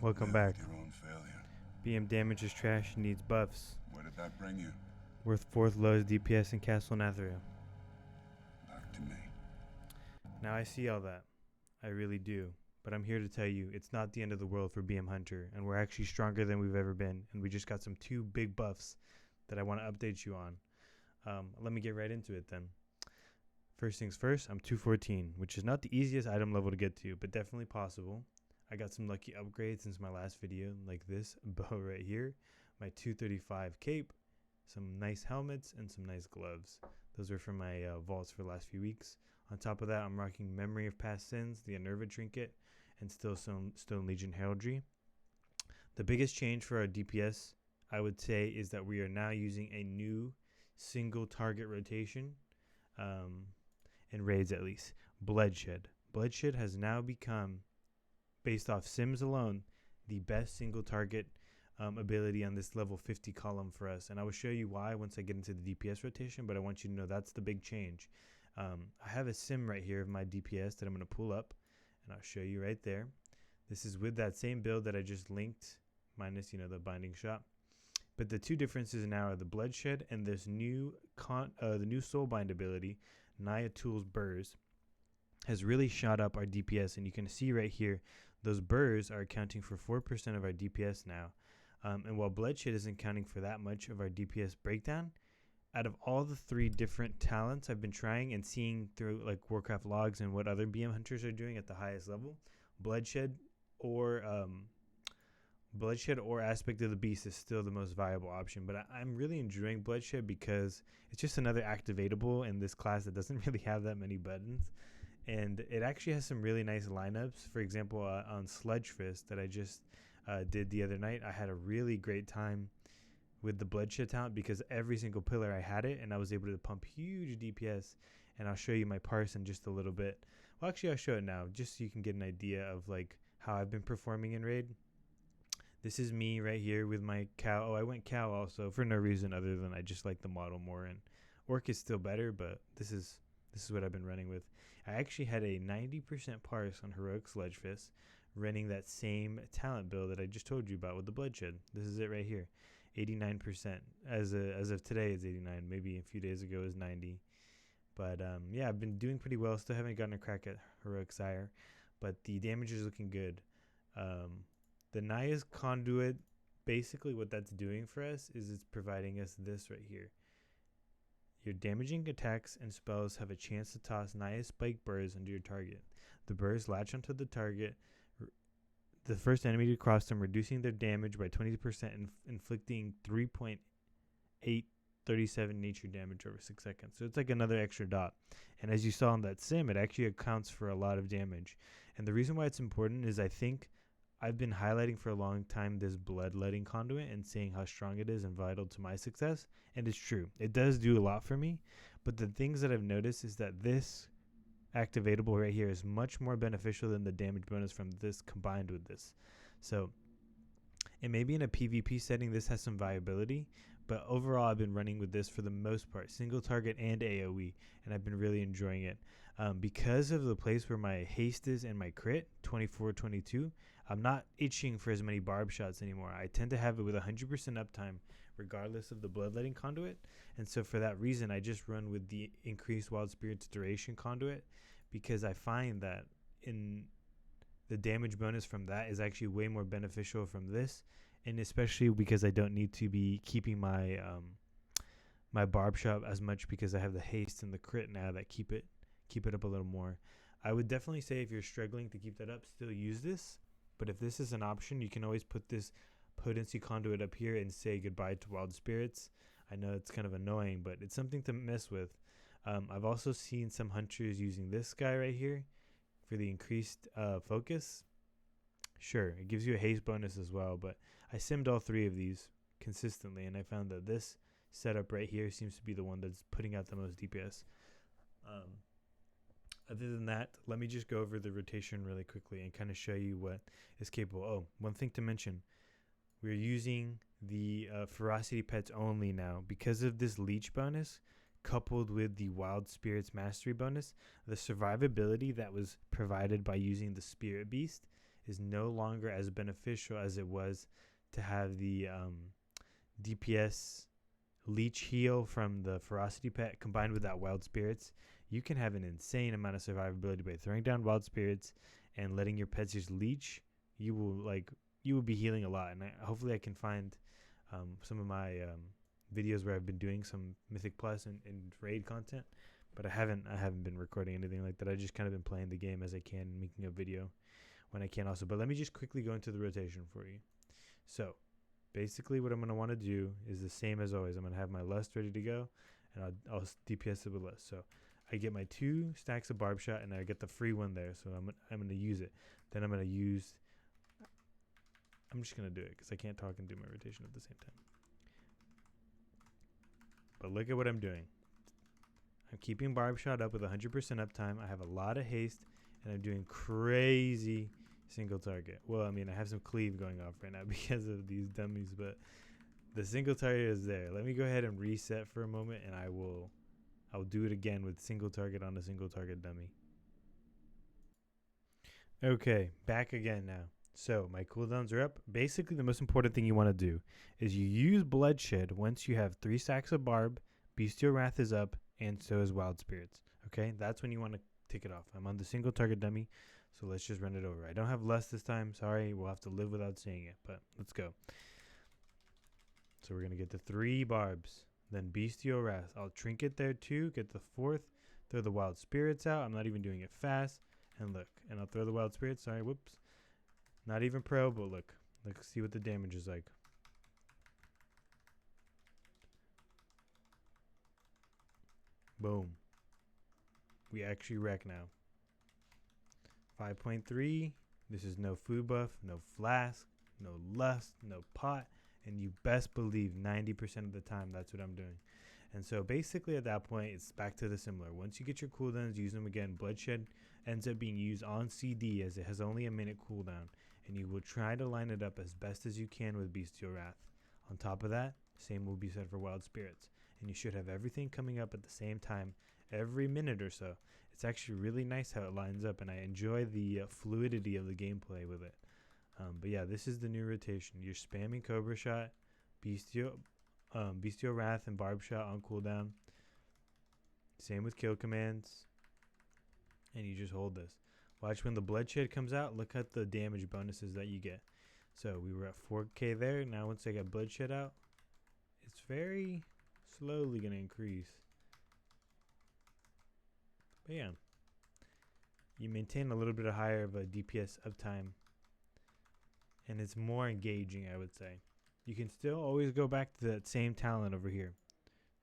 Welcome back. Your own failure. BM damage is trash and needs buffs. Where did that bring you? Worth 4th lowest DPS in Castle Nathria. Back to me. Now I see all that. I really do. But I'm here to tell you, it's not the end of the world for BM Hunter, and we're actually stronger than we've ever been, and we just got some 2 big buffs that I want to update you on. Let me get right into it then. First things first, I'm 214, which is not the easiest item level to get to, but definitely possible. I got some lucky upgrades since my last video, like this bow right here, my 235 cape, some nice helmets, and some nice gloves. Those are from my vaults for the last few weeks. On top of that, I'm rocking Memory of Past Sins, the Unnerva trinket, and still some Stone Legion heraldry. The biggest change for our DPS, I would say, is that we are now using a new single target rotation, in raids at least. Bloodshed. Bloodshed has now become, based off sims alone, the best single target ability on this level 50 column for us. And I will show you why once I get into the DPS rotation, but I want you to know that's the big change. I have a sim right here of my DPS that I'm going to pull up, and I'll show you right there. This is with that same build that I just linked, minus, the binding shot. But the 2 differences now are the Bloodshed and this new the new Soulbind ability, Naya Tool's Burrs, has really shot up our DPS. And you can see right here, those burrs are accounting for 4% of our DPS now. And while Bloodshed isn't counting for that much of our DPS breakdown, out of all the 3 different talents I've been trying and seeing through like Warcraft logs and what other BM hunters are doing at the highest level, Bloodshed or Aspect of the Beast is still the most viable option. But I'm really enjoying Bloodshed because it's just another activatable in this class that doesn't really have that many buttons. And it actually has some really nice lineups. For example, on Sludge Fist that I just did the other night, I had a really great time with the Bloodshed talent because every single pillar I had it, and I was able to pump huge DPS. And I'll show you my parse in just a little bit. Well, actually, I'll show it now just so you can get an idea of like how I've been performing in raid. This is me right here with my cow. Oh, I went cow also for no reason other than I just like the model more, and orc is still better, but this is what I've been running with. I actually had a 90% parse on Heroic Sludge Fist, running that same talent build that I just told you about with the Bloodshed. This is it right here, 89%. As of today, it's 89. Maybe a few days ago it was 90. But yeah, I've been doing pretty well. Still haven't gotten a crack at Heroic Sire, but the damage is looking good. The Naya's Conduit, basically what that's doing for us is it's providing us this right here. Your damaging attacks and spells have a chance to toss Naya's spike burrs under your target. The burrs latch onto the target, the first enemy to cross them, reducing their damage by 20%, inflicting 3.837 nature damage over 6 seconds. So it's like another extra dot. And as you saw in that sim, it actually accounts for a lot of damage. And the reason why it's important is I think I've been highlighting for a long time this bloodletting conduit and saying how strong it is and vital to my success. And it's true. It does do a lot for me. But the things that I've noticed is that this activatable right here is much more beneficial than the damage bonus from this combined with this. So it may be in a PvP setting this has some viability, but overall I've been running with this for the most part, single target and AoE, and I've been really enjoying it. Because of the place where my haste is and my crit, 24-22, I'm not itching for as many barb shots anymore. I tend to have it with 100% uptime regardless of the bloodletting conduit. And so for that reason, I just run with the increased Wild Spirits duration conduit because I find that in the damage bonus from that is actually way more beneficial from this. And especially because I don't need to be keeping my my barb shot as much because I have the haste and the crit now that keep it up a little more. I would definitely say if you're struggling to keep that up, still use this. But if this is an option, you can always put this potency conduit up here and say goodbye to Wild Spirits. I know it's kind of annoying, but it's something to mess with. I've also seen some hunters using this guy right here for the increased focus. Sure, it gives you a haste bonus as well, but I simmed all 3 of these consistently, and I found that this setup right here seems to be the one that's putting out the most DPS. Other than that, let me just go over the rotation really quickly and kind of show you what is capable. Oh, one thing to mention. We're using the Ferocity Pets only now. Because of this Leech bonus, coupled with the Wild Spirits Mastery bonus, the survivability that was provided by using the Spirit Beast is no longer as beneficial as it was to have the DPS leech heal from the ferocity pet combined with that wild spirits. You can have an insane amount of survivability by throwing down wild spirits and letting your pets just leech. You will be healing a lot, and hopefully I can find some of my videos where I've been doing some Mythic Plus and raid content, but I haven't been recording anything like that. I just kind of been playing the game as I can and making a video when I can also. But let me just quickly go into the rotation for you. So basically what I'm going to want to do is the same as always. I'm going to have my Lust ready to go, and I'll DPS it with Lust. So I get my 2 stacks of Barb Shot, and I get the free one there, so I'm going to use it. Then I'm going to use... I'm just going to do it because I can't talk and do my rotation at the same time. But look at what I'm doing. I'm keeping Barb Shot up with 100% uptime. I have a lot of haste, and I'm doing crazy single target. Well, I mean, I have some cleave going off right now because of these dummies, but the single target is there. Let me go ahead and reset for a moment, and I'll do it again with single target on a single target dummy. Okay, back again now. So my cooldowns are up. Basically, the most important thing you want to do is you use bloodshed once you have 3 stacks of barb, bestial wrath is up, and so is wild spirits. Okay, that's when you want to take it off. I'm on the single target dummy, so let's just run it over. I don't have lust this time. Sorry, we'll have to live without seeing it, but let's go. So we're gonna get the 3 barbs, then bestial wrath. I'll trinket there too. Get the 4th. Throw the wild spirits out. I'm not even doing it fast. And look, and I'll throw the wild spirits. Sorry, whoops. Not even pro, but look. Let's see what the damage is like. Boom. We actually wreck now. 5.3. This is no food buff, no flask, no lust, no pot. And you best believe 90% of the time that's what I'm doing. And so basically at that point, it's back to the similar. Once you get your cooldowns, use them again. Bloodshed ends up being used on CD as it has only a minute cooldown. And you will try to line it up as best as you can with Bestial Wrath. On top of that, same will be said for Wild Spirits. And you should have everything coming up at the same time every minute or so. It's actually really nice how it lines up, and I enjoy the fluidity of the gameplay with it. But yeah, this is the new rotation. You're spamming Cobra Shot, Bestial Wrath, and Barb Shot on cooldown. Same with kill commands. And you just hold this. Watch when the bloodshed comes out, look at the damage bonuses that you get. So we were at 4k there. Now once I got bloodshed out, it's very slowly going to increase. But yeah, you maintain a little bit of higher of a DPS uptime. And it's more engaging, I would say. You can still always go back to that same talent over here.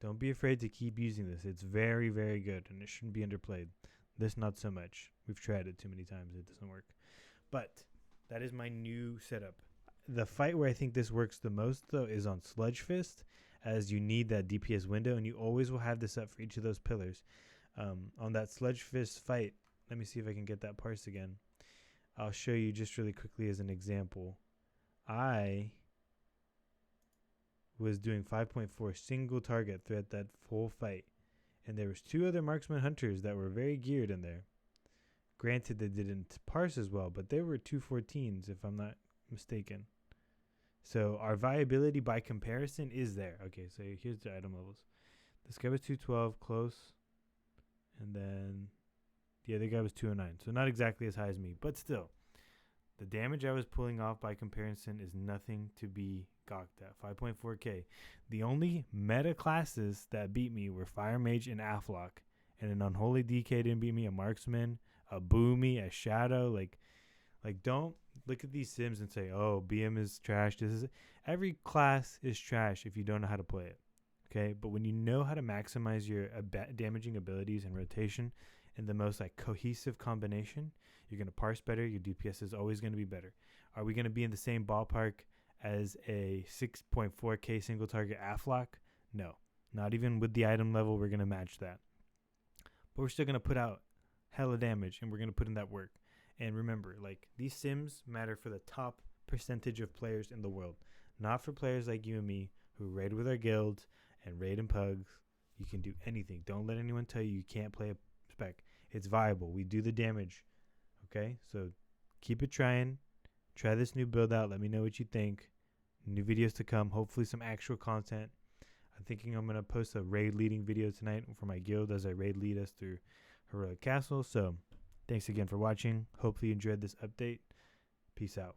Don't be afraid to keep using this. It's very, very good, and it shouldn't be underplayed. This, not so much. We've tried it too many times. It doesn't work. But that is my new setup. The fight where I think this works the most, though, is on Sludge Fist, as you need that DPS window, and you always will have this up for each of those pillars. On that Sludge Fist fight, let me see if I can get that parse again. I'll show you just really quickly as an example. I was doing 5.4 single target throughout that whole fight. And there was 2 other marksman hunters that were very geared in there. Granted, they didn't parse as well, but they were 214s if I'm not mistaken. So our viability by comparison is there. Okay, so here's the item levels. This guy was 212, close. And then the other guy was 209. So not exactly as high as me, but still. The damage I was pulling off by comparison is nothing to be gawked at. 5.4k. The only meta classes that beat me were Fire Mage and Aflock. And an Unholy DK didn't beat me. A Marksman, a Boomy, a Shadow. Like don't look at these sims and say, oh, BM is trash. Every class is trash if you don't know how to play it. Okay? But when you know how to maximize your damaging abilities and rotation in the most cohesive combination, you're going to parse better. Your DPS is always going to be better. Are we going to be in the same ballpark as a 6.4k single target Aflock? No. Not even with the item level, we're going to match that. But we're still going to put out hella damage, and we're going to put in that work. And remember, these sims matter for the top percentage of players in the world. Not for players like you and me who raid with our guilds and raid in pugs. You can do anything. Don't let anyone tell you can't play a spec. It's viable. We do the damage. Okay, so keep it trying. Try this new build out. Let me know what you think. New videos to come. Hopefully some actual content. I'm thinking I'm going to post a raid leading video tonight for my guild as I raid lead us through Heroic Castle. So thanks again for watching. Hopefully you enjoyed this update. Peace out.